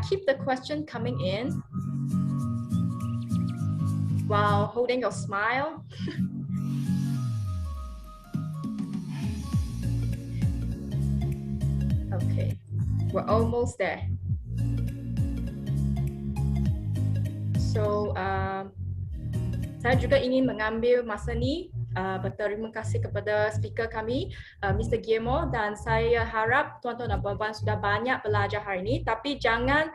keep the question coming in while holding your smile. Okay, we're almost there. So, saya juga ingin mengambil masa ni berterima kasih kepada speaker kami, Mr. Guillermo, dan saya harap tuan-tuan dan puan-puan sudah banyak belajar hari ini. Tapi jangan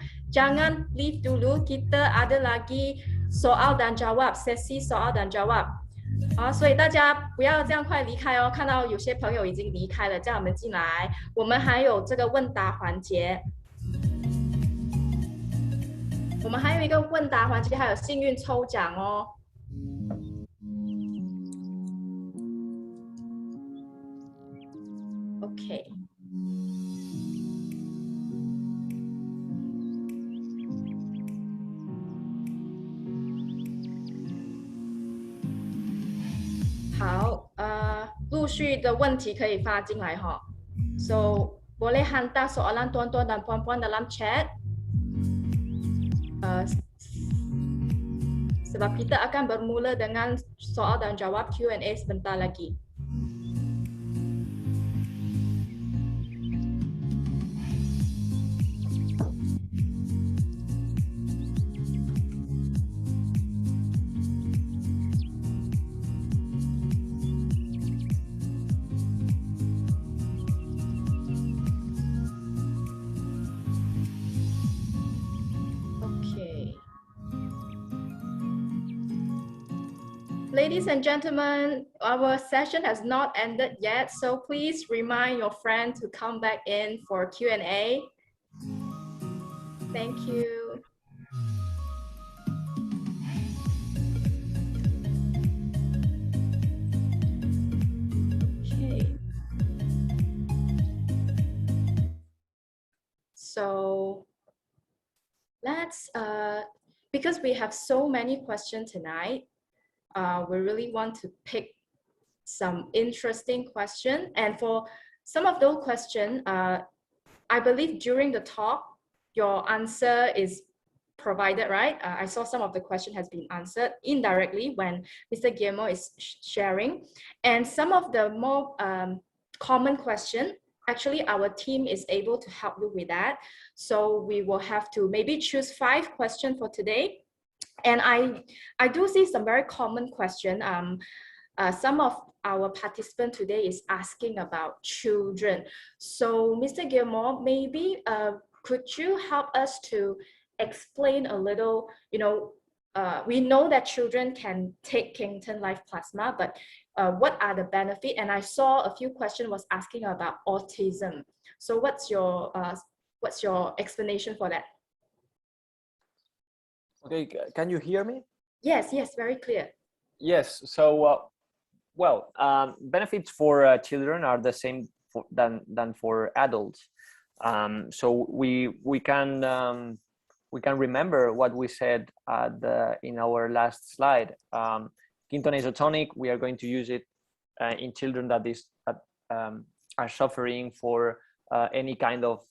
leave dulu, kita ada lagi soal dan jawab, sesi soal dan jawab。所以大家不要这样快离开哦，看到有些朋友已经离开了，叫我们进来。我们还有这个问答环节。我们还有一个问答环节，还有幸运抽奖哦。OK。好，陆续的问题可以发进来哈。So boleh hantar soalan tuan-tuan dan puan-puan dalam chat. Sebab kita akan bermula dengan soal dan jawab Q&A sebentar lagi. Ladies and gentlemen, our session has not ended yet, so please remind your friend to come back in for Q&A. Thank you. Okay. So let's, because we have so many questions tonight, we really want to pick some interesting questions. And for some of those questions, I believe during the talk, your answer is provided, right? I saw some of the question has been answered indirectly when Mr. Guillermo is sharing. And some of the more common questions, actually our team is able to help you with that. So we will have to maybe choose 5 questions for today. And I do see some very common question. Some of our participants today is asking about children. So Mr. Guillermo, maybe could you help us to explain a little, we know that children can take Kington Life Plasma, but what are the benefits? And I saw a few questions was asking about autism. So what's your explanation for that? Okay, can you hear me? Yes, very clear. Yes, so, benefits for children are the same than for adults. So we can remember what we said in our last slide. Kington Isotonic, we are going to use it in children that are suffering for any kind of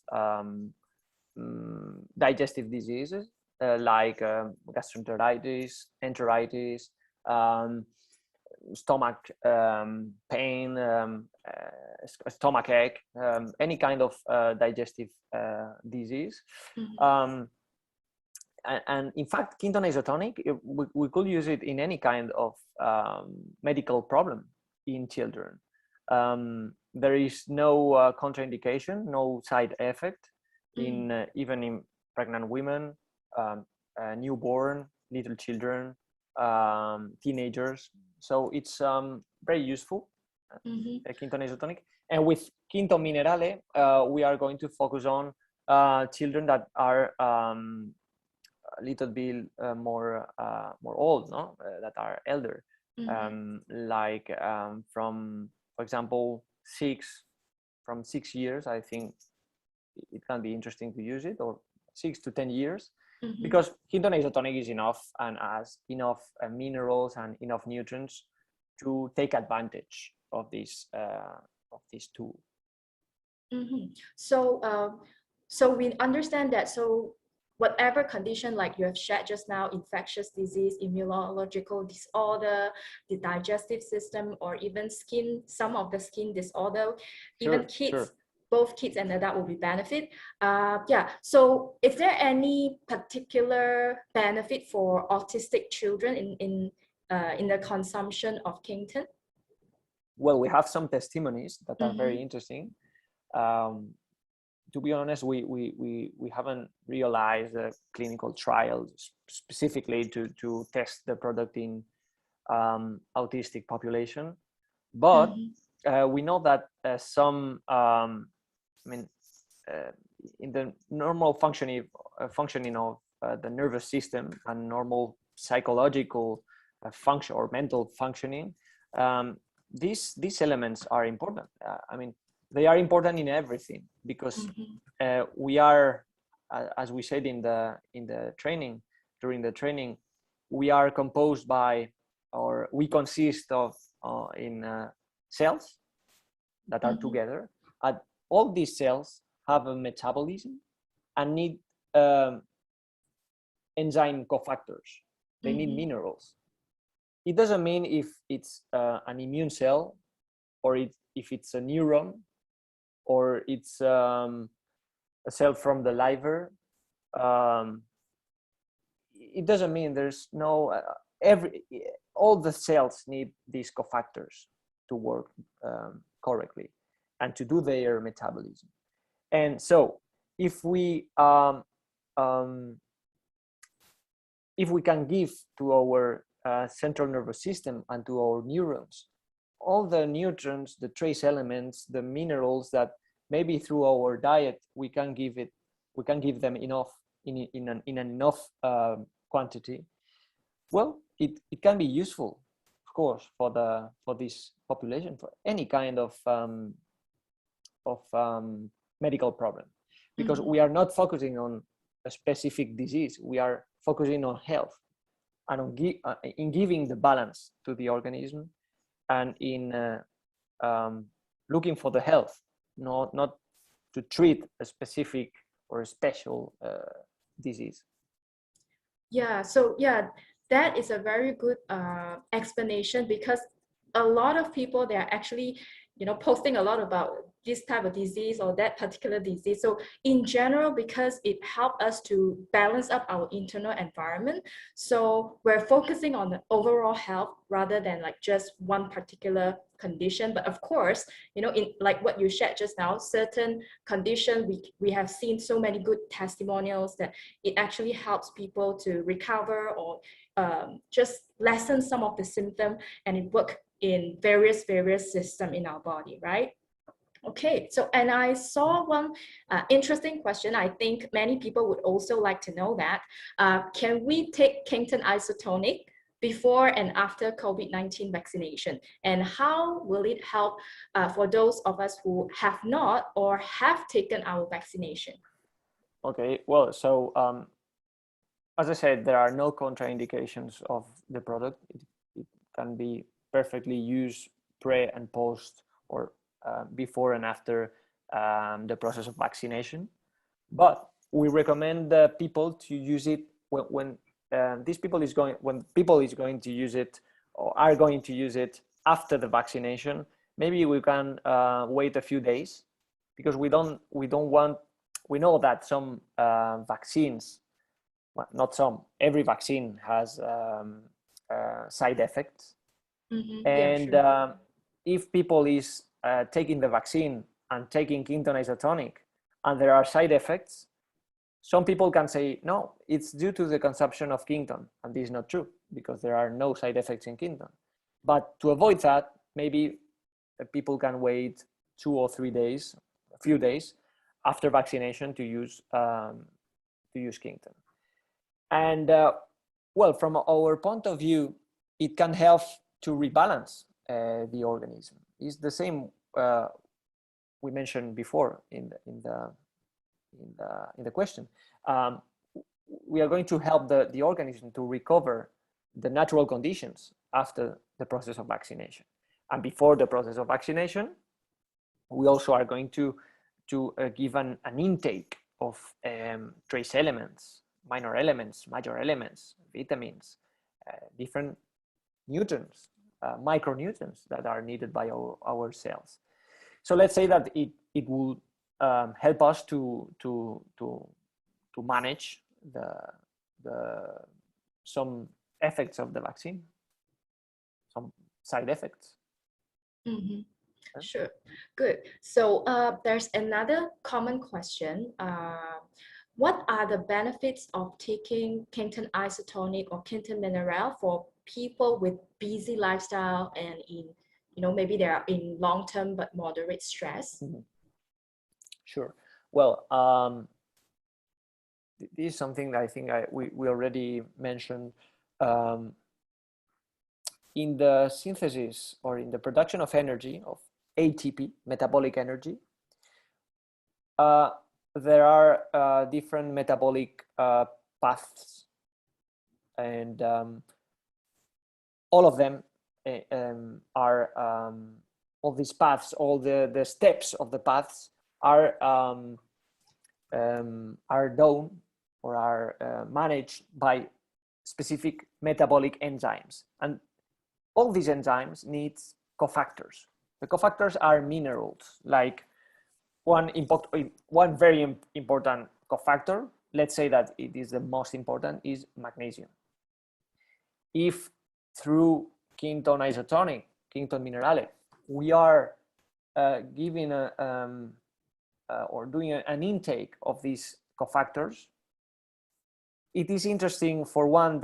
digestive diseases. Like gastroenteritis, enteritis, stomach pain, stomachache, any kind of digestive disease. And in fact, Kington Isotonic, we could use it in any kind of medical problem in children. There is no contraindication, no side effect even in pregnant women, newborn, little children, teenagers. So it's very useful, Kington Isotonic. And with Kington Minerale, we are going to focus on children that are a little bit more old, no? That are elder, like from, for example, 6 years. I think it can be interesting to use it, or 6 to 10 years. Because Kington Isotonic is enough and has enough minerals and enough nutrients to take advantage of this tool. So we understand that. So whatever condition like you have shared just now, infectious disease, immunological disorder, the digestive system, or even some of the skin disorder, even kids, both kids and adult will be benefit. Yeah, so is there any particular benefit for autistic children in the consumption of Kington? Well, we have some testimonies that are very interesting. To be honest, we haven't realized a clinical trial specifically to test the product in autistic population, but we know that some, in the normal functioning of the nervous system and normal psychological function or mental functioning, these elements are important. They are important in everything, because we are, as we said in the training, during the training, we are composed by, or we consist of in cells that are together, and all these cells have a metabolism and need enzyme cofactors. They need minerals. It doesn't mean if it's an immune cell, or if it's a neuron, or it's a cell from the liver. It doesn't mean there's no, all the cells need these cofactors to work correctly and to do their metabolism. And so if we can give to our central nervous system and to our neurons all the nutrients, the trace elements, the minerals that maybe through our diet we can give them enough in an enough quantity, well, it can be useful, of course, for this population, for any kind of medical problem, because we are not focusing on a specific disease. We are focusing on health and on in giving the balance to the organism, and in looking for the health, not to treat a specific or a special disease. Yeah, so yeah, that is a very good explanation, because a lot of people, they're actually, posting a lot about this type of disease or that particular disease. So in general, because it helped us to balance up our internal environment, so we're focusing on the overall health rather than like just one particular condition. But of course, in like what you shared just now, certain conditions, we have seen so many good testimonials that it actually helps people to recover or just lessen some of the symptoms, and it works in various systems in our body, right? Okay, so, and I saw one interesting question. I think many people would also like to know that. Can we take Kington Isotonic before and after COVID-19 vaccination? And how will it help for those of us who have not or have taken our vaccination? Okay, well, so as I said, there are no contraindications of the product. It can be perfectly used pre and post, or before and after the process of vaccination. But we recommend people to use it when people is going to use it or are going to use it after the vaccination. Maybe we can wait a few days, because we know that some vaccines, well, not some, every vaccine has side effects. And yeah, if people is taking the vaccine and taking Kington Isotonic and there are side effects, some people can say, no, it's due to the consumption of Kington. And this is not true, because there are no side effects in Kington. But to avoid that, maybe people can wait 2 or 3 days, a few days after vaccination to use Kington. And well, from our point of view, it can help to rebalance the organism. It's the same we mentioned before in the question. We are going to help the organism to recover the natural conditions after the process of vaccination. And before the process of vaccination, we also are going to give an intake of trace elements minor elements, major elements, vitamins, different nutrients, micronutrients that are needed by our cells. So let's say that it will help us to manage some effects of the vaccine, some side effects. Mm-hmm. Sure, good. So there's another common question. What are the benefits of taking Kington Isotonic or Kington Mineral for people with busy lifestyle and in, maybe they are in long-term but moderate stress? Mm-hmm. Sure. Well, this is something that I think we already mentioned. In the synthesis or in the production of energy, of ATP, metabolic energy, there are different metabolic paths, and all of them are all these paths, all the steps of the paths are done or are managed by specific metabolic enzymes, and all these enzymes need cofactors. The cofactors are minerals, like one very important cofactor, let's say that it is the most important, is magnesium. If through Kington Isotonic, Kington Minerale, we are giving or doing an intake of these cofactors, it is interesting for one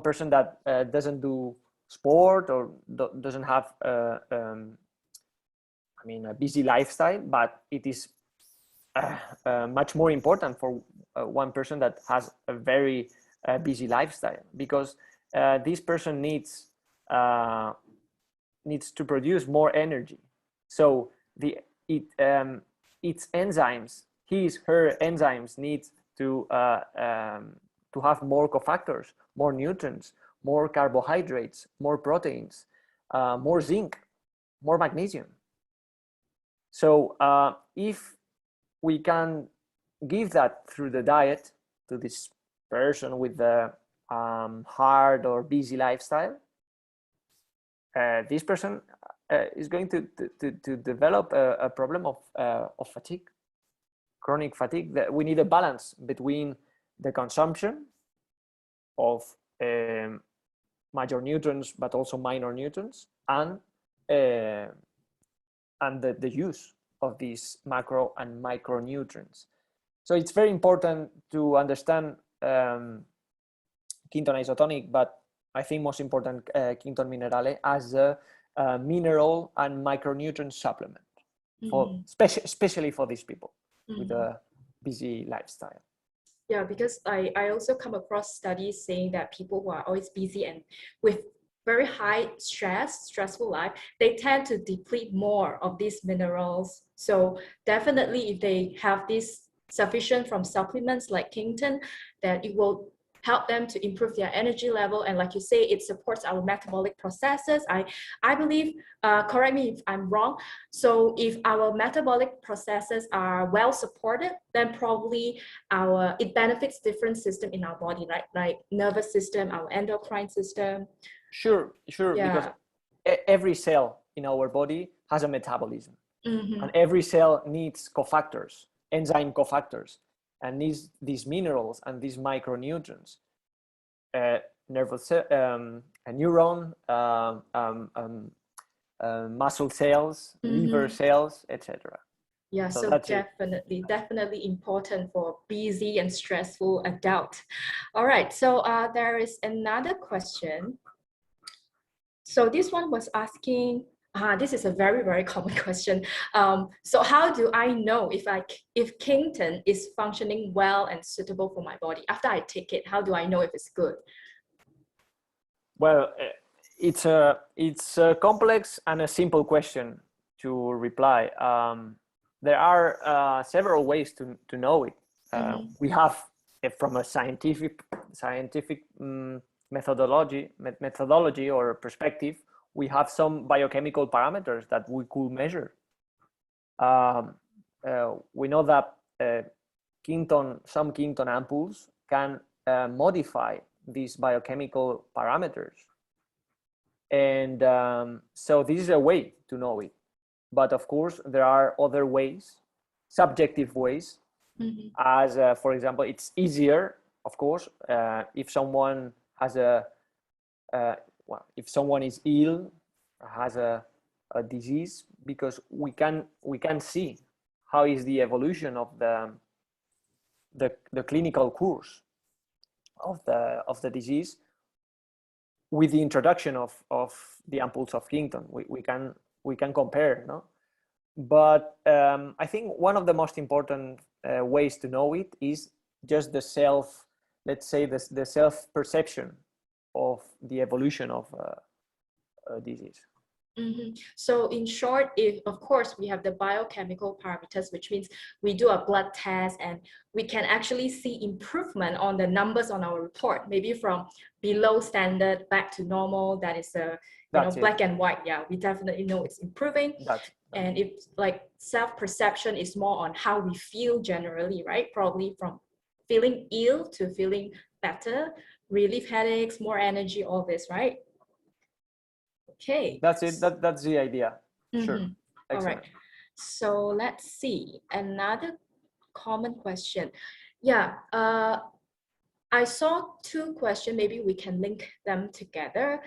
person that doesn't do sport or doesn't have a busy lifestyle, but it is much more important for one person that has a very busy lifestyle, because this person needs to produce more energy. So its enzymes, her enzymes need to have more cofactors, more nutrients, more carbohydrates, more proteins, more zinc, more magnesium. So if we can give that through the diet to this person with the hard or busy lifestyle, this person is going to develop a problem of fatigue, chronic fatigue. That we need a balance between the consumption of major nutrients, but also minor nutrients, and the use of these macro and micronutrients. So it's very important to understand Kington Isotonic, but I think most important Kington Minerale as a mineral and micronutrient supplement, for especially for these people with a busy lifestyle. Yeah, because I also come across studies saying that people who are always busy and with very high stressful life, they tend to deplete more of these minerals. So definitely if they have this sufficient from supplements like Kington, that it will help them to improve their energy level. And like you say, it supports our metabolic processes. I believe, correct me if I'm wrong, so if our metabolic processes are well supported, then probably it benefits different systems in our body, right? Like nervous system, our endocrine system. Sure, Yeah. Because every cell in our body has a metabolism, and every cell needs cofactors, enzyme cofactors, and needs these minerals and these micronutrients. Nervous cell, a neuron, muscle cells, liver cells, etc. Yeah, so definitely important for busy and stressful adult. All right, so there is another question. So this one was asking, this is a very, very common question. So how do I know if Kington is functioning well and suitable for my body? After I take it, how do I know if it's good? Well, it's a complex and a simple question to reply. There are several ways to know it. We have, from a scientific methodology or perspective, we have some biochemical parameters that we could measure. We know that some Kington ampoules can modify these biochemical parameters. And so this is a way to know it. But of course, there are other ways, subjective ways, as for example, it's easier, of course, if someone has if someone is ill or has a disease, because we can see how is the evolution of the clinical course of the disease with the introduction of the ampoules of Kington. We can compare, no? But I think one of the most important ways to know it is just the let's say the self-perception of the evolution of a disease. So in short, of course we have the biochemical parameters, which means we do a blood test and we can actually see improvement on the numbers on our report, maybe from below standard back to normal. That is black and white. Yeah, we definitely know it's improving. And if like self-perception is more on how we feel generally, right? Probably from feeling ill to feeling better, relief headaches, more energy, all this, right? Okay. That's it. That's the idea. Sure. All right. So let's see. Another common question. Yeah. I saw two questions. Maybe we can link them together.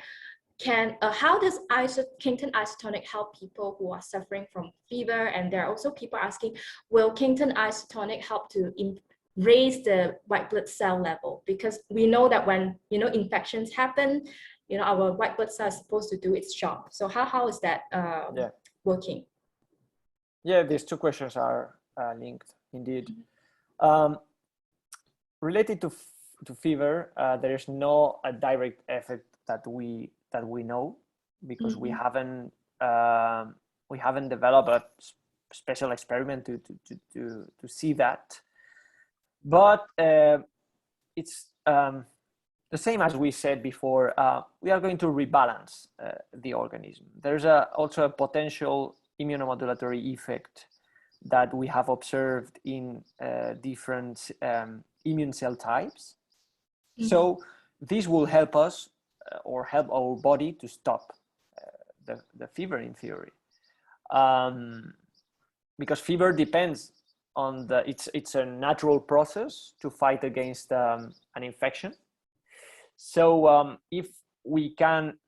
How does Kington Isotonic help people who are suffering from fever? And there are also people asking, will Kington Isotonic help to raise the white blood cell level? Because we know that when infections happen, our white blood cell is supposed to do its job. So how is that working? Yeah, these two questions are linked indeed. Related to fever, there is no direct effect that we know, because we haven't developed a special experiment to see that. But it's the same as we said before. We are going to rebalance the organism. There's also a potential immunomodulatory effect that we have observed in different immune cell types. So this will help us or help our body to stop the fever in theory, because fever depends on it's a natural process to fight against an infection. So if we can,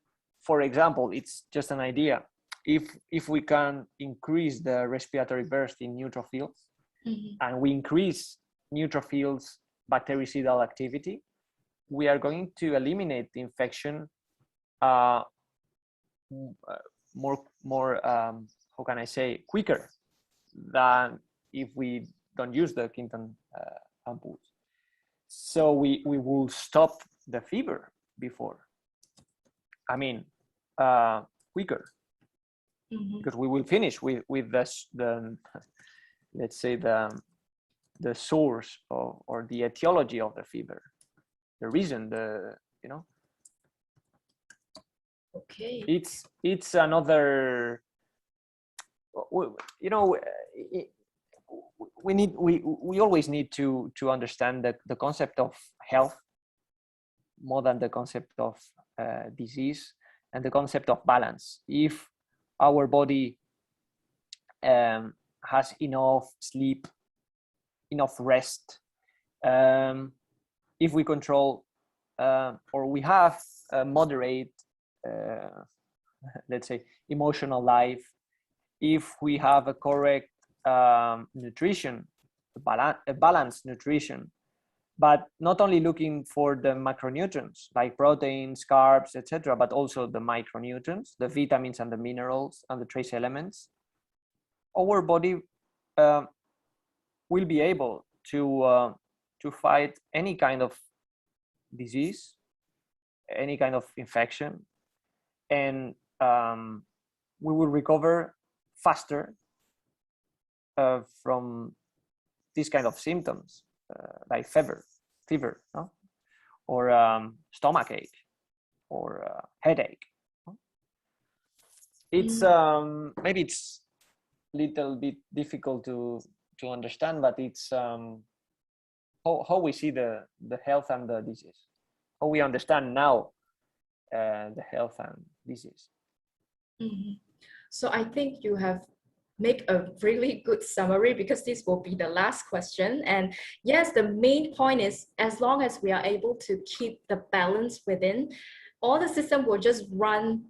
for example, it's just an idea, if we can increase the respiratory burst in neutrophils, and we increase neutrophils bactericidal activity, we are going to eliminate the infection more how can I say, quicker than if we don't use the Kington ampoules. So we will stop the fever before, quicker, because we will finish with the let's say the source or the etiology of the fever, the reason, Okay. It's another, we always need to understand that the concept of health more than the concept of disease, and the concept of balance. If our body has enough sleep, enough rest, if we control or we have a moderate let's say emotional life, if we have a correct nutrition, a balanced nutrition, but not only looking for the macronutrients like proteins, carbs, etc., but also the micronutrients, the vitamins and the minerals and the trace elements, our body will be able to fight any kind of disease, any kind of infection, and we will recover faster from these kind of symptoms, like fever, no? Or stomach ache, or headache. It's maybe it's little bit difficult to understand, but it's how we see the health and the disease, how we understand now the health and disease. So I think you have make a really good summary, because this will be the last question. And yes, the main point is, as long as we are able to keep the balance within, all the system will just run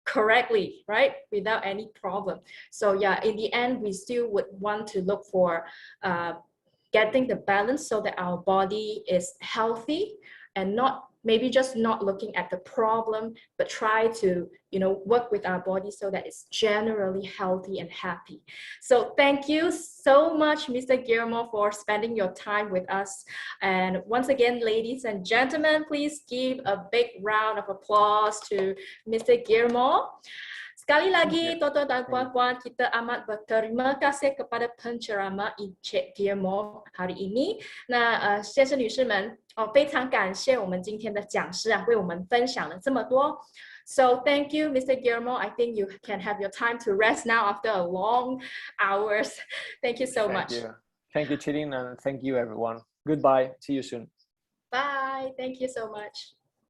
correctly, right? Without any problem. So yeah, in the end, we still would want to look for getting the balance so that our body is healthy, and not maybe just not looking at the problem, but try to, you know, work with our body so that it's generally healthy and happy. So thank you so much, Mr. Guillermo, for spending your time with us. And once again, ladies and gentlemen, please give a big round of applause to Mr. Guillermo. Sekali lagi, tuan-tuan dan puan-puan, kita amat berterima kasih kepada penceramah Encik Guillermo hari ini.那先生女士们，非常感谢我们今天的讲师啊，为我们分享了这么多。So thank you, Mr. Guillermo. I think you can have your time to rest now after a long hours. Thank you so much. Thank you, Chirin, and thank you, everyone. Goodbye. See you soon. Bye. Thank you so much.